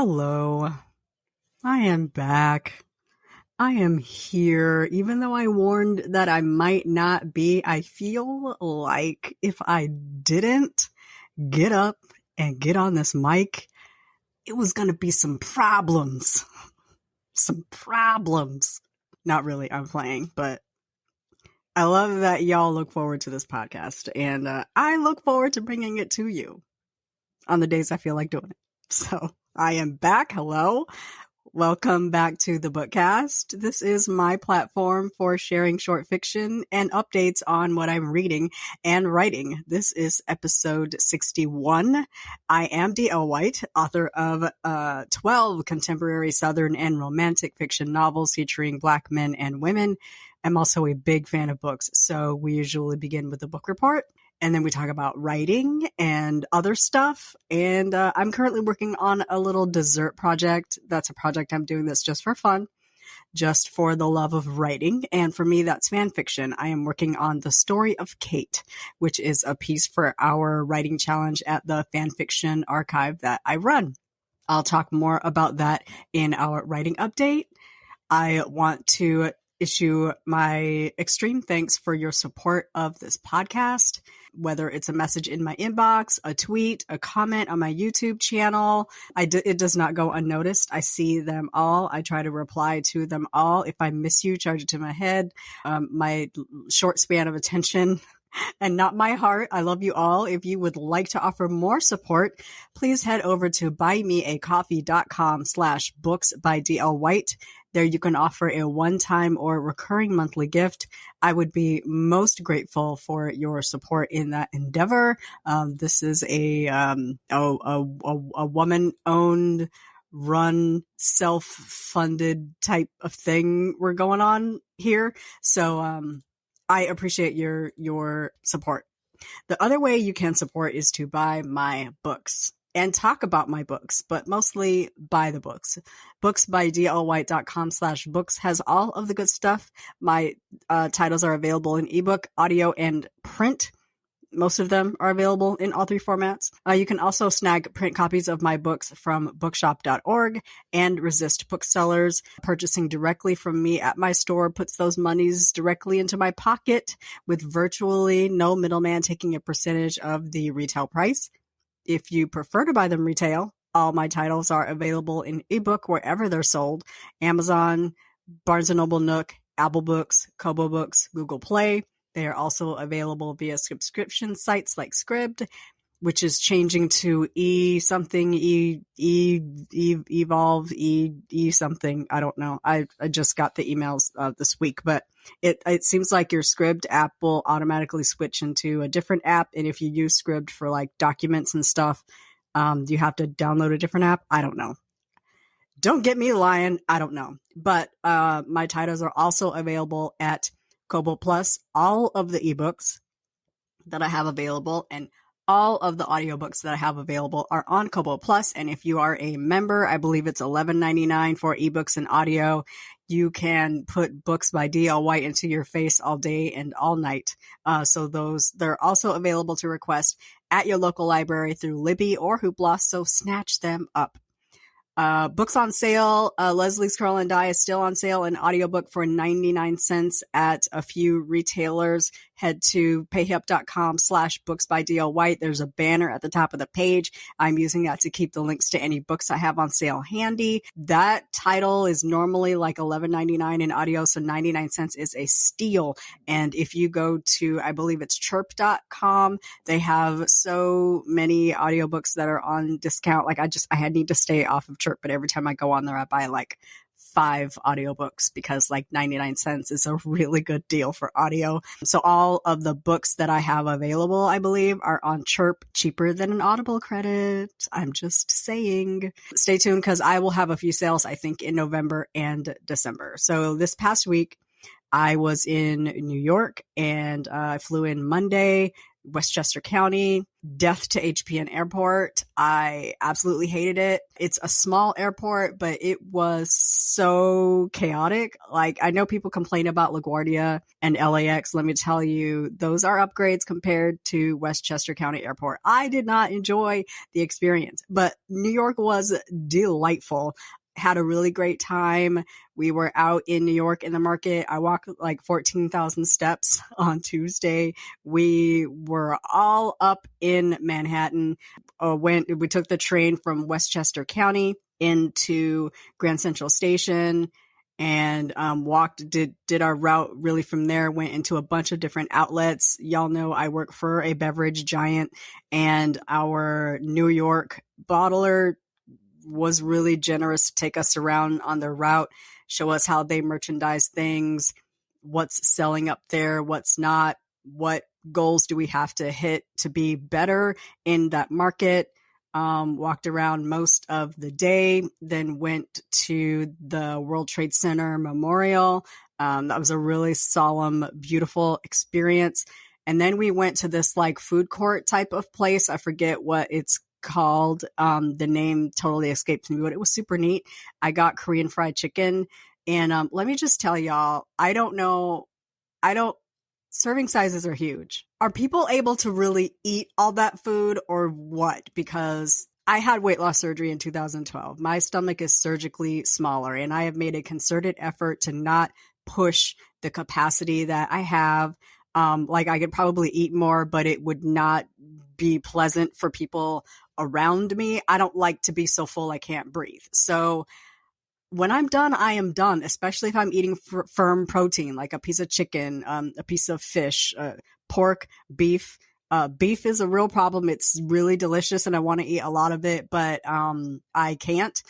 Hello. I am back. I am here. Even though I warned that I might not be, I feel like if I didn't get up and get on this mic, it was going to be some problems. Some problems. Not really, I'm playing, but I love that y'all look forward to this podcast, and I look forward to bringing it to you on the days I feel like doing it. So I am back. Hello. Welcome back to the Bookcast. This is my platform for sharing short fiction and updates on what I'm reading and writing. This is episode 61. I am D.L. White, author of 12 contemporary Southern and romantic fiction novels featuring Black men and women. I'm also a big fan of books, so we usually begin with a book report. And then we talk about writing and other stuff. And I'm currently working on a little dessert project. That's a project I'm doing that's just for fun, just for the love of writing. And for me, that's fan fiction. I am working on The Story of Kate, which is a piece for our writing challenge at the fan fiction archive that I run. I'll talk more about that in our writing update. I want to issue my extreme thanks for your support of this podcast, whether it's a message in my inbox, a tweet, a comment on my YouTube channel. It does not go unnoticed. I see them all. I try to reply to them all. If I miss you, charge it to my head. My short span of attention and not my heart. I love you all. If you would like to offer more support, please head over to buymeacoffee.com/books by DL White. There you can offer a one-time or recurring monthly gift. I would be most grateful for your support in that endeavor. This is a woman-owned, run, self-funded type of thing we're going on here. So I appreciate your support. The other way you can support is to buy my books and talk about my books, but mostly buy the books. Booksbydlwhite.com/books has all of the good stuff. My titles are available in ebook, audio, and print. Most of them are available in all three formats. You can also snag print copies of my books from bookshop.org and Resist Booksellers. Purchasing directly from me at my store puts those monies directly into my pocket with virtually no middleman taking a percentage of the retail price. If you prefer to buy them retail, all my titles are available in ebook wherever they're sold. Amazon, Barnes & Noble Nook, Apple Books, Kobo Books, Google Play. They are also available via subscription sites like Scribd, which is changing to Evolve, something. I don't know. I just got the emails this week, but it seems like your Scribd app will automatically switch into a different app. And if you use Scribd for like documents and stuff, you have to download a different app. I don't know. Don't get me lying. I don't know. But my titles are also available at Kobo Plus. All of the ebooks that I have available and all of the audiobooks that I have available are on Kobo Plus. And if you are a member, I believe it's $11.99 for ebooks and audio. You can put Books by D.L. White into your face all day and all night. So they're also available to request at your local library through Libby or Hoopla. So snatch them up. Books on sale. Leslie's Curl and Dye is still on sale, an audiobook for 99 cents at a few retailers. Head to payhip.com/books by DL White. There's a banner at the top of the page. I'm using that to keep the links to any books I have on sale handy. That title is normally like $11.99 in audio, so 99 cents is a steal. And if you go to, I believe it's chirp.com, they have so many audiobooks that are on discount. Like I need to stay off of Chirp, but every time I go on there, I buy like 5 audiobooks because like 99 cents is a really good deal for audio. So all of the books that I have available, I believe, are on Chirp, cheaper than an Audible credit. I'm just saying. Stay tuned because I will have a few sales, I think, in November and December. So this past week, I was in New York and I flew in Monday, Westchester County, death to HPN Airport. I absolutely hated it. It's a small airport, but it was so chaotic. Like, I know people complain about LaGuardia and LAX. Let me tell you, those are upgrades compared to Westchester County Airport. I did not enjoy the experience, but New York was delightful. Had a really great time. We were out in New York in the market. I walked like 14,000 steps on Tuesday. We were all up in Manhattan. We took the train from Westchester County into Grand Central Station and did our route really from there, went into a bunch of different outlets. Y'all know I work for a beverage giant, and our New York bottler was really generous to take us around on their route, show us how they merchandise things, what's selling up there, what's not, what goals do we have to hit to be better in that market. Walked around most of the day, then went to the World Trade Center Memorial. That was a really solemn, beautiful experience. And then we went to this like food court type of place. I forget what it's called. The name totally escaped me, but it was super neat. I got Korean fried chicken. And let me just tell y'all, serving sizes are huge. Are people able to really eat all that food or what? Because I had weight loss surgery in 2012. My stomach is surgically smaller, and I have made a concerted effort to not push the capacity that I have. Like, I could probably eat more, but it would not be pleasant for people around me. I don't like to be so full I can't breathe. So when I'm done, I am done, especially if I'm eating firm protein, like a piece of chicken, a piece of fish, pork, beef. Beef is a real problem. It's really delicious and I want to eat a lot of it, but I can't.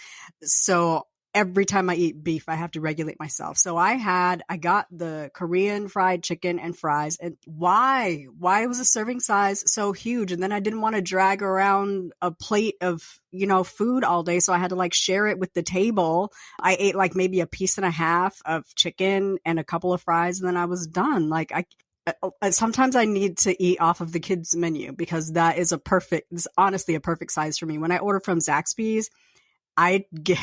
So every time I eat beef, I have to regulate myself. So I got the Korean fried chicken and fries. And why was the serving size so huge? And then I didn't want to drag around a plate of, food all day. So I had to like share it with the table. I ate like maybe a piece and a half of chicken and a couple of fries, and then I was done. Like, sometimes I need to eat off of the kids' menu because it's honestly a perfect size for me. When I order from Zaxby's, I get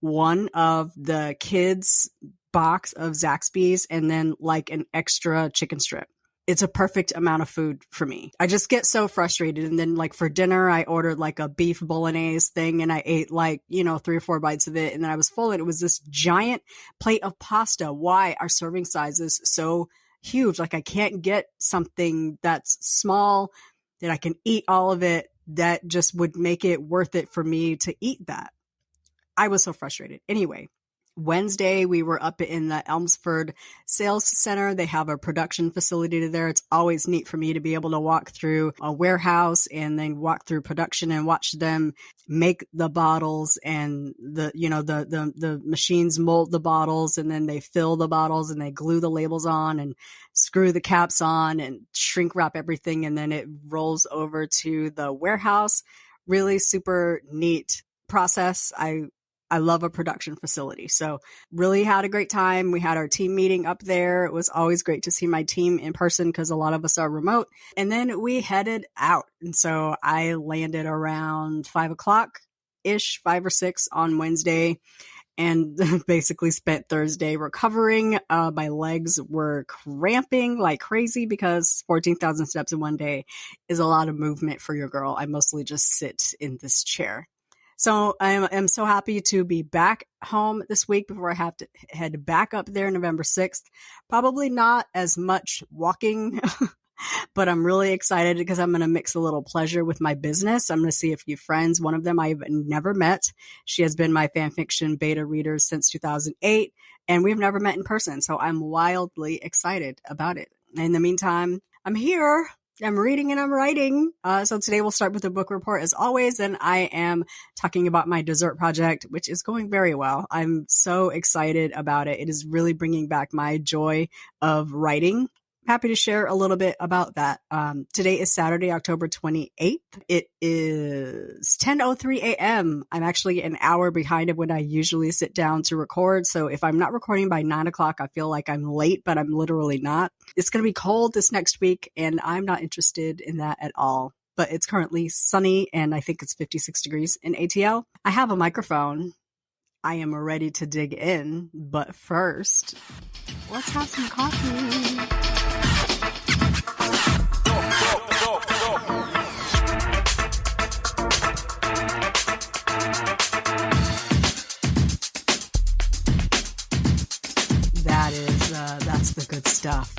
one of the kids' box of Zaxby's and then like an extra chicken strip. It's a perfect amount of food for me. I just get so frustrated. And then like for dinner, I ordered like a beef bolognese thing and I ate like, 3 or 4 bites of it. And then I was full and it was this giant plate of pasta. Why are serving sizes so huge? Like, I can't get something that's small that I can eat all of it. That just would make it worth it for me to eat that. I was so frustrated. Anyway, Wednesday, we were up in the Elmsford Sales Center. They have a production facility there. It's always neat for me to be able to walk through a warehouse and then walk through production and watch them make the bottles, and the machines mold the bottles, and then they fill the bottles and they glue the labels on and screw the caps on and shrink wrap everything. And then it rolls over to the warehouse. Really super neat process. I love a production facility. So really had a great time. We had our team meeting up there. It was always great to see my team in person because a lot of us are remote. And then we headed out. And so I landed around 5 o'clock-ish, 5 or 6 on Wednesday, and basically spent Thursday recovering. My legs were cramping like crazy because 14,000 steps in one day is a lot of movement for your girl. I mostly just sit in this chair. So I'm so happy to be back home this week before I have to head back up there November 6th. Probably not as much walking, but I'm really excited because I'm going to mix a little pleasure with my business. I'm going to see a few friends. One of them I've never met. She has been my fan fiction beta reader since 2008, and we've never met in person. So I'm wildly excited about it. In the meantime, I'm here. I'm reading and I'm writing. So today we'll start with a book report as always. And I am talking about my dessert project, which is going very well. I'm so excited about it. It is really bringing back my joy of writing. happy to share a little bit about that. Today is Saturday, October 28th. It is 10:03 a.m. I'm actually an hour behind of when I usually sit down to record. So if I'm not recording by 9 o'clock, I feel like I'm late, but I'm literally not. It's going to be cold this next week, and I'm not interested in that at all. But it's currently sunny, and I think it's 56 degrees in ATL. I have a microphone. I am ready to dig in, but first, let's have some coffee. That's the good stuff.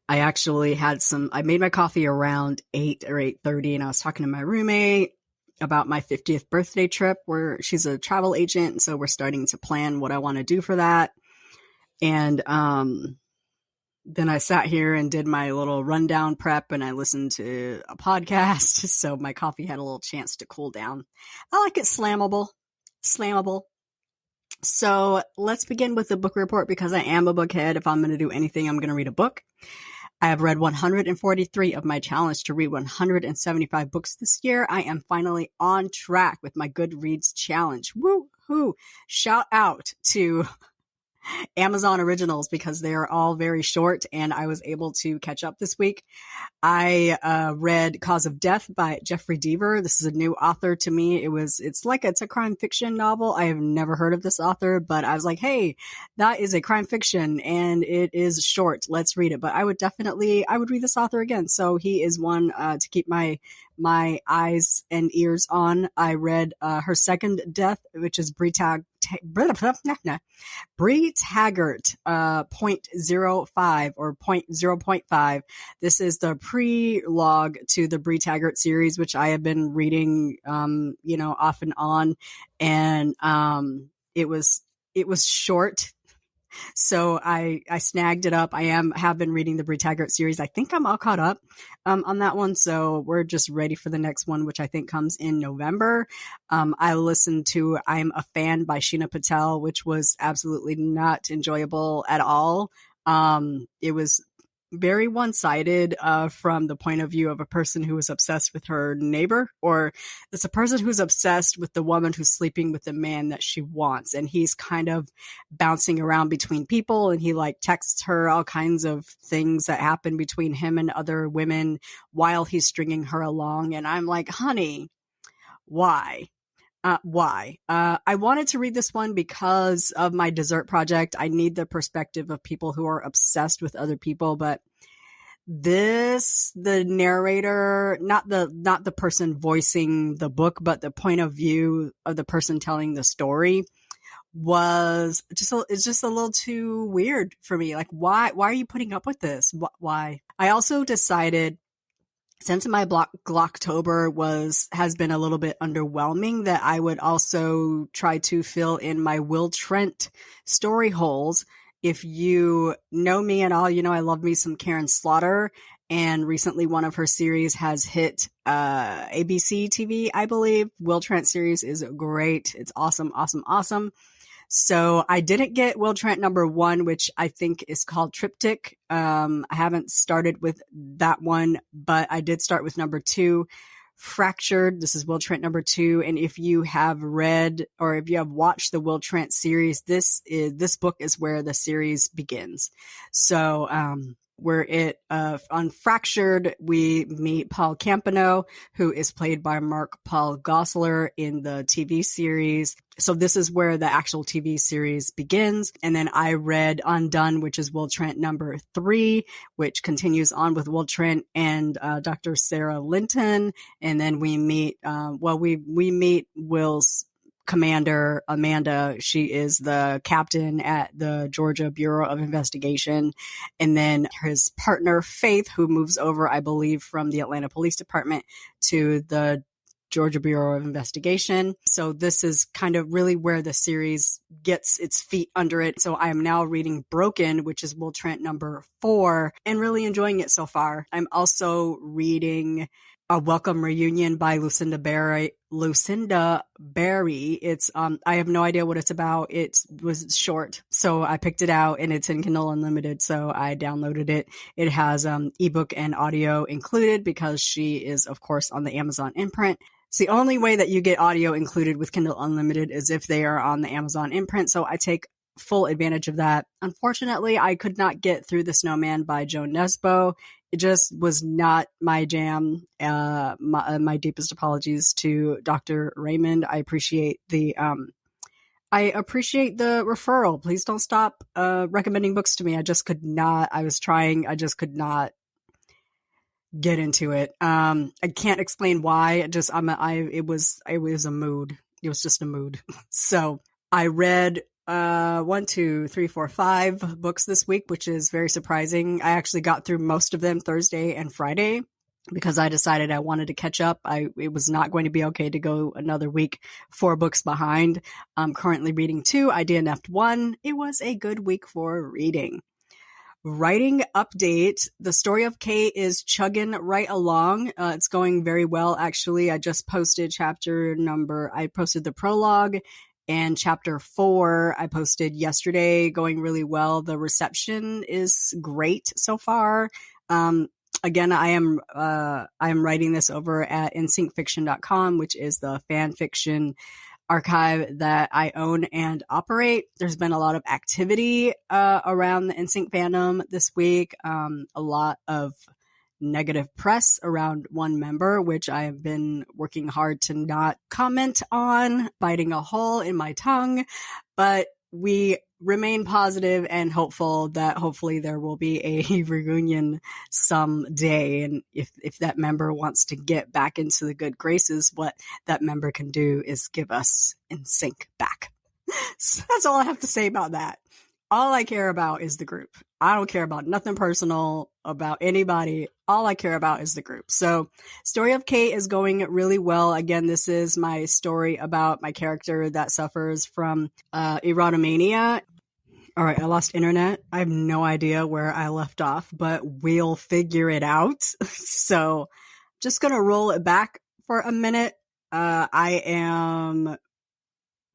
I actually I made my coffee around 8 or 8:30, and I was talking to my roommate about my 50th birthday trip, where she's a travel agent. So we're starting to plan what I want to do for that. And then I sat here and did my little rundown prep, and I listened to a podcast. So my coffee had a little chance to cool down. I like it slammable. So let's begin with the book report, because I am a bookhead. If I'm going to do anything, I'm going to read a book. I have read 143 of my challenge to read 175 books this year. I am finally on track with my Goodreads challenge. Woo-hoo! Shout out to Amazon Originals, because they are all very short, and I was able to catch up this week. I read Cause of Death by Jeffery Deaver. This is a new author to me. It's a crime fiction novel. I have never heard of this author, but I was like, hey, that is a crime fiction and it is short. Let's read it. But I would read this author again. So he is one to keep my eyes and ears on. I read her second death, which is Bree Taggert, 0.05 or 0.5. This is the prologue to the Bree Taggert series, which I have been reading, off and on. And it was short. So I snagged it up. I have been reading the Bree Taggert series. I think I'm all caught up on that one. So we're just ready for the next one, which I think comes in November. I listened to I'm a Fan by Sheena Patel, which was absolutely not enjoyable at all. It was very one-sided from the point of view of a person who is obsessed with her neighbor, or it's a person who's obsessed with the woman who's sleeping with the man that she wants. And he's kind of bouncing around between people, and he texts her all kinds of things that happen between him and other women while he's stringing her along. And I'm like, honey, why? Why? I wanted to read this one because of my dessert project. I need the perspective of people who are obsessed with other people, but the narrator, not the person voicing the book, but the point of view of the person telling the story it's just a little too weird for me. Like, why are you putting up with this? Why? I also decided, since my Glocktober has been a little bit underwhelming, that I would also try to fill in my Will Trent story holes. If you know me at all, you know I love me some Karin Slaughter, and recently one of her series has hit ABC TV, I believe. Will Trent series is great. It's awesome, awesome, awesome. So I didn't get Will Trent number 1, which I think is called Triptych. I haven't started with that one, but I did start with number 2, Fractured. This is Will Trent number 2. And if you have read or if you have watched the Will Trent series, this book is where the series begins. So, on Fractured, we meet Paul Campano, who is played by Mark Paul Gosselaar in the TV series. So this is where the actual TV series begins. And then I read Undone, which is Will Trent number 3, which continues on with Will Trent and Dr. Sarah Linton. And then we meet, we meet Will's commander, Amanda. She is the captain at the Georgia Bureau of Investigation. And then his partner, Faith, who moves over, I believe, from the Atlanta Police Department to the Georgia Bureau of Investigation. So this is kind of really where the series gets its feet under it. So I am now reading Broken, which is Will Trent number 4, and really enjoying it so far. I'm also reading A Welcome Reunion by Lucinda Berry. It's I have no idea what it's about. It was short, so I picked it out, and it's in Kindle Unlimited, so I downloaded it. It has ebook and audio included because she is, of course, on the Amazon imprint. It's the only way that you get audio included with Kindle Unlimited is if they are on the Amazon imprint, so I take full advantage of that. Unfortunately, I could not get through The Snowman by Jo Nesbø. It just was not my jam. My deepest apologies to Dr. Raymond. I appreciate the referral. Please don't stop recommending books to me. I just could not. I was trying. I just could not get into it. I can't explain why. It was a mood. It was just a mood. So I read 5 books this week, which is very surprising. I actually got through most of them Thursday and Friday because I decided I wanted to catch up. It was not going to be okay to go another week 4 books behind. I'm currently reading 2. I DNF'd 1. It was a good week for reading. Writing update. The Story of Kate is chugging right along. It's going very well, actually. I just posted I posted the prologue. And chapter 4, I posted yesterday, going really well. The reception is great so far. Again, I am writing this over at insyncfiction.com, which is the fan fiction archive that I own and operate. There's been a lot of activity around the NSYNC fandom this week. A lot of negative press around one member, which I have been working hard to not comment on, biting a hole in my tongue. But we remain positive and hopeful that hopefully there will be a reunion someday. And if that member wants to get back into the good graces, what that member can do is give us NSYNC back. So that's all I have to say about that. All I care about is the group. I don't care about nothing personal about anybody. All I care about is the group. So Story of Kate is going really well. Again, this is my story about my character that suffers from erotomania. All right, I lost internet. I have no idea where I left off, but we'll figure it out. So just going to roll it back for a minute. I am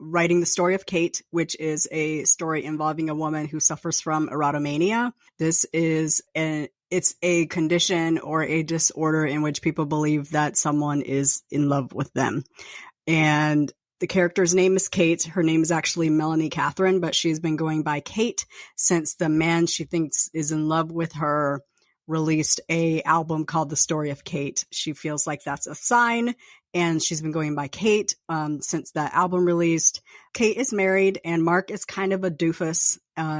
writing The Story of Kate, which is a story involving a woman who suffers from erotomania. This is it's a condition or a disorder in which people believe that someone is in love with them. And the character's name is Kate. Her name is actually Melanie Catherine, but she's been going by Kate since the man she thinks is in love with her released a album called The Story of Kate. She feels like that's a sign, and she's been going by Kate since that album released. Kate is married, and Mark is kind of a doofus.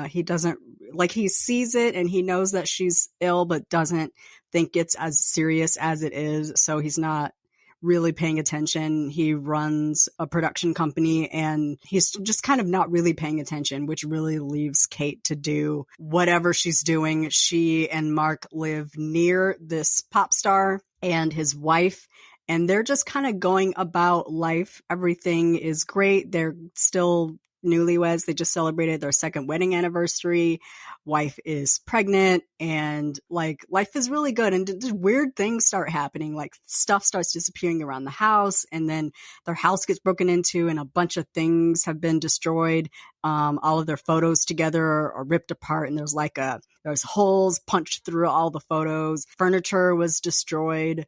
He sees it, and he knows that she's ill, but doesn't think it's as serious as it is, so he's not really paying attention. He runs a production company, and he's just kind of not really paying attention, which really leaves Kate to do whatever she's doing. She and Mark live near this pop star and his wife, and they're just kind of going about life. Everything is great. They're still newlyweds. They just celebrated their 2nd wedding anniversary. Wife is pregnant, and life is really good. And just weird things start happening. Like stuff starts disappearing around the house, and then their house gets broken into, and a bunch of things have been destroyed. All of their photos together are ripped apart, and there's holes punched through all the photos. Furniture was destroyed.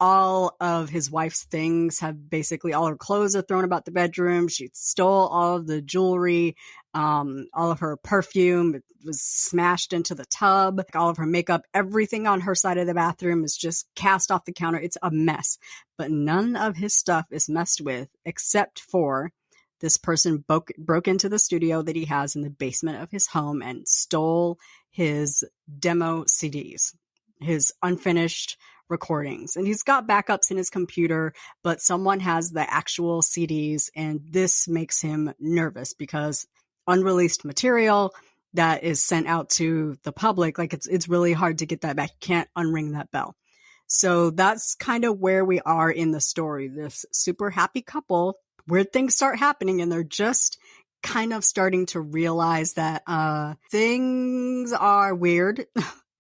All of his wife's things all her clothes are thrown about the bedroom. She stole all of the jewelry, all of her perfume was smashed into the tub, all of her makeup, everything on her side of the bathroom is just cast off the counter. It's a mess, but none of his stuff is messed with except for this person broke into the studio that he has in the basement of his home and stole his demo CDs, his unfinished recordings. And he's got backups in his computer, but someone has the actual CDs, and this makes him nervous because unreleased material that is sent out to the public, it's really hard to get that back. You can't unring that bell. So that's kind of where we are in the story. This super happy couple, weird things start happening, and they're just kind of starting to realize that things are weird.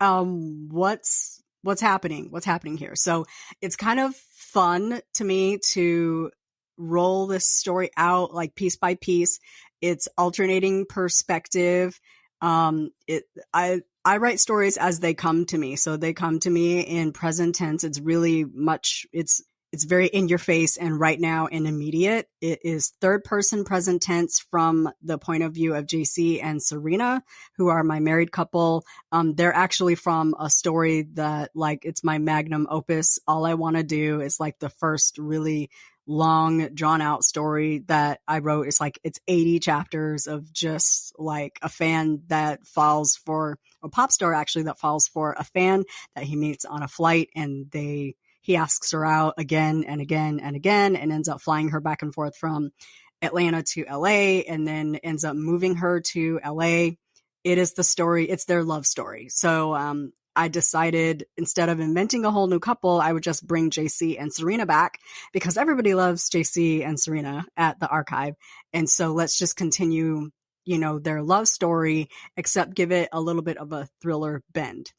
What's what's happening here. So it's kind of fun to me to roll this story out like piece by piece. It's alternating perspective. I write stories as they come to me. So they come to me in present tense. It's really much, it's very in your face and right now and immediate. It is third person present tense from the point of view of JC and Serena, who are my married couple. They're actually from a story that like, it's my magnum opus. All I want to do is like the first really long drawn out story that I wrote. It's like, it's 80 chapters of just like a fan that falls for a pop star actually that falls for a fan that he meets on a flight, and he asks her out again and again and again and ends up flying her back and forth from Atlanta to LA and then ends up moving her to LA. It is the story. It's their love story. So, I decided instead of inventing a whole new couple, I would just bring JC and Serena back because everybody loves JC and Serena at the archive. And so let's just continue, their love story, except give it a little bit of a thriller bend.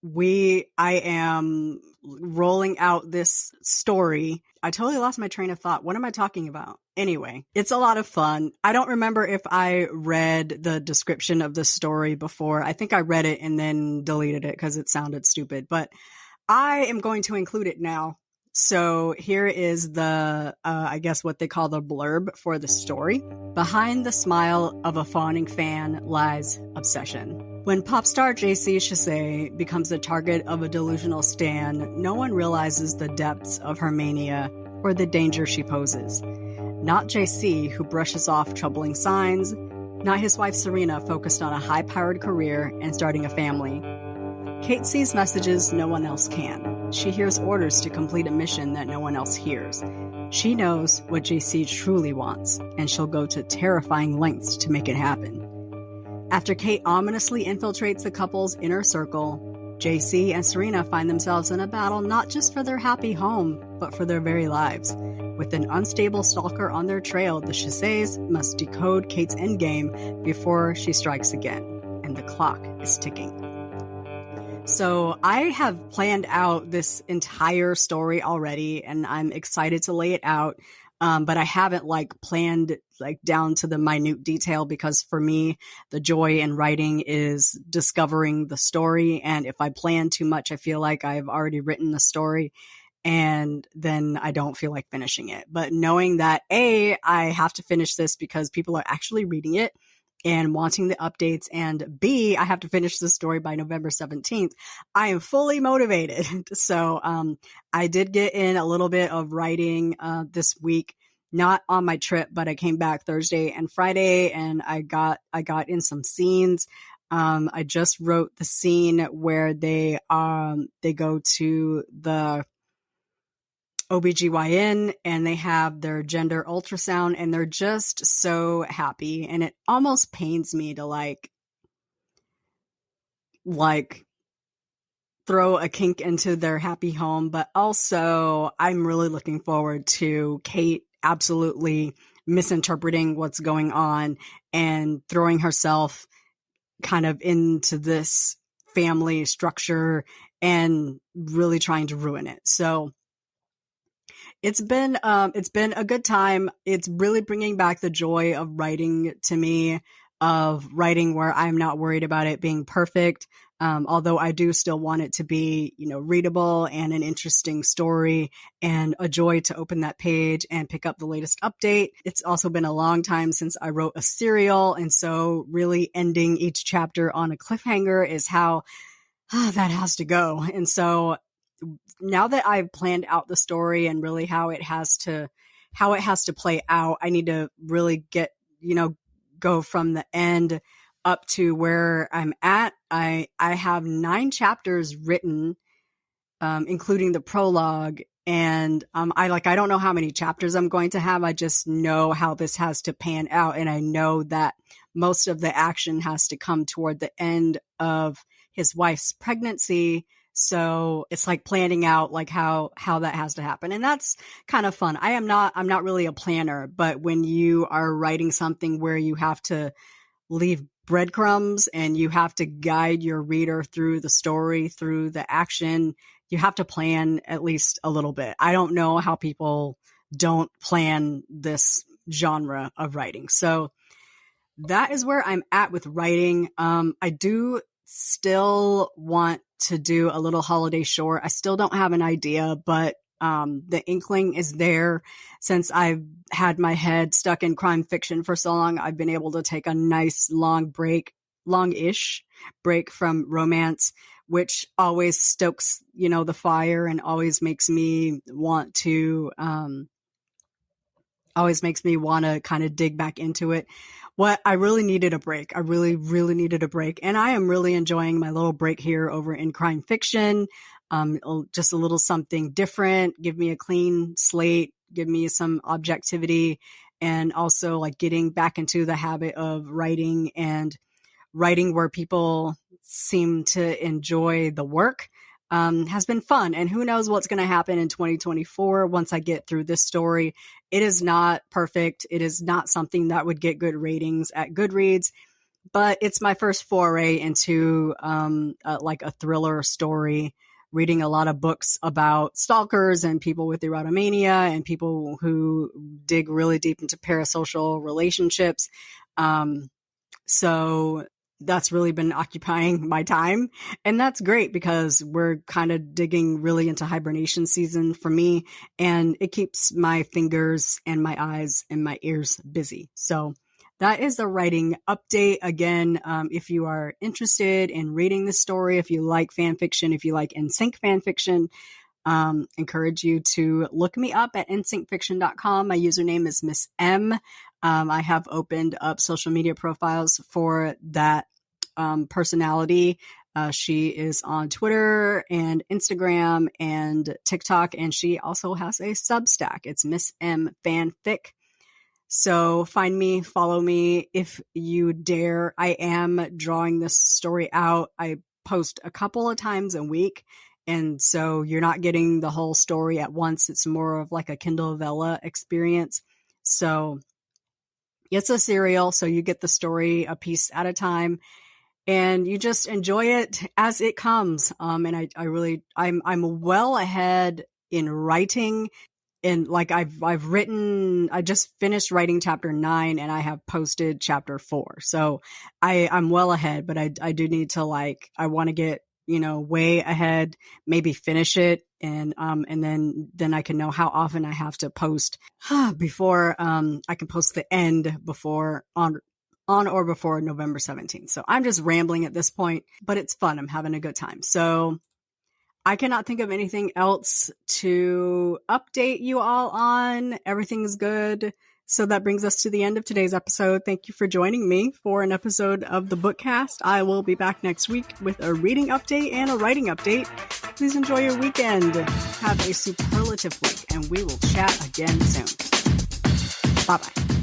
I am rolling out this story. I totally lost my train of thought. What am I talking about? Anyway, it's a lot of fun. I don't remember if I read the description of the story before. I think I read it and then deleted it because it sounded stupid, but I am going to include it now. So here is the, I guess what they call the blurb for the story. Behind the smile of a fawning fan lies obsession. When pop star JC Chasez becomes the target of a delusional stan, no one realizes the depths of her mania or the danger she poses. Not JC, who brushes off troubling signs, not his wife Serena, focused on a high-powered career and starting a family. Kate sees messages no one else can. She hears orders to complete a mission that no one else hears. She knows what JC truly wants, and she'll go to terrifying lengths to make it happen. After Kate ominously infiltrates the couple's inner circle, JC and Serena find themselves in a battle not just for their happy home, but for their very lives. With an unstable stalker on their trail, the Chasez must decode Kate's endgame before she strikes again, and the clock is ticking. So I have planned out this entire story already, and I'm excited to lay it out. But I haven't planned down to the minute detail because for me, the joy in writing is discovering the story. And if I plan too much, I feel like I've already written the story and then I don't feel like finishing it. But knowing that A, I have to finish this because people are actually reading it and wanting the updates, and B, I have to finish the story by November 17th. I am fully motivated. So, I did get in a little bit of writing, this week, not on my trip, but I came back Thursday and Friday and I got in some scenes. I just wrote the scene where they go to the OBGYN and they have their gender ultrasound and they're just so happy. And it almost pains me to throw a kink into their happy home. But also I'm really looking forward to Kate absolutely misinterpreting what's going on and throwing herself kind of into this family structure and really trying to ruin it. So it's been a good time. It's really bringing back the joy of writing to me, of writing where I'm not worried about it being perfect. Although I do still want it to be, readable and an interesting story and a joy to open that page and pick up the latest update. It's also been a long time since I wrote a serial. And so really ending each chapter on a cliffhanger is how that has to go. And so now that I've planned out the story and really how it has to play out, I need to really get, go from the end up to where I'm at. I have 9 chapters written, including the prologue. And, I don't know how many chapters I'm going to have. I just know how this has to pan out. And I know that most of the action has to come toward the end of his wife's pregnancy. So it's planning out how that has to happen. And that's kind of fun. I'm not really a planner, but when you are writing something where you have to leave breadcrumbs and you have to guide your reader through the story, through the action. You have to plan at least a little bit. I don't know how people don't plan this genre of writing. So that is where I'm at with writing. I do still want to do a little holiday short. I still don't have an idea, but the inkling is there. Since I've had my head stuck in crime fiction for so long, I've been able to take a nice longish break from romance, which always stokes, the fire and always makes me want to kind of dig back into it. What I really needed a break. I really, really needed a break. And I am really enjoying my little break here over in crime fiction. Just a little something different, give me a clean slate, give me some objectivity, and also like getting back into the habit of writing and writing where people seem to enjoy the work. Has been fun. And who knows what's going to happen in 2024 once I get through this story. It is not perfect. It is not something that would get good ratings at Goodreads, but it's my first foray into like a thriller story, reading a lot of books about stalkers and people with erotomania and people who dig really deep into parasocial relationships. So that's really been occupying my time. And that's great because we're kind of digging really into hibernation season for me. And it keeps my fingers and my eyes and my ears busy. So that is the writing update. Again, if you are interested in reading this story, if you like fan fiction, if you like NSYNC fan fiction, encourage you to look me up at nsyncfiction.com. My username is Miss M. I have opened up social media profiles for that personality. She is on Twitter and Instagram and TikTok, and she also has a Substack. It's Miss M Fanfic. So find me, follow me if you dare. I am drawing this story out. I post a couple of times a week. And so you're not getting the whole story at once. It's more of like a Kindle Vella experience. So it's a serial. So you get the story a piece at a time and you just enjoy it as it comes. And I'm well ahead in writing. And like I just finished writing chapter 9 and I have posted chapter 4. So I'm well ahead, but I do need to I want to get, way ahead, maybe finish it. And then I can know how often I have to post before, I can post the end before on or before November 17th. So I'm just rambling at this point, but it's fun. I'm having a good time. So I cannot think of anything else to update you all on. Everything's good. So that brings us to the end of today's episode. Thank you for joining me for an episode of the Bookcast. I will be back next week with a reading update and a writing update. Please enjoy your weekend. Have a superlative week, and we will chat again soon. Bye-bye.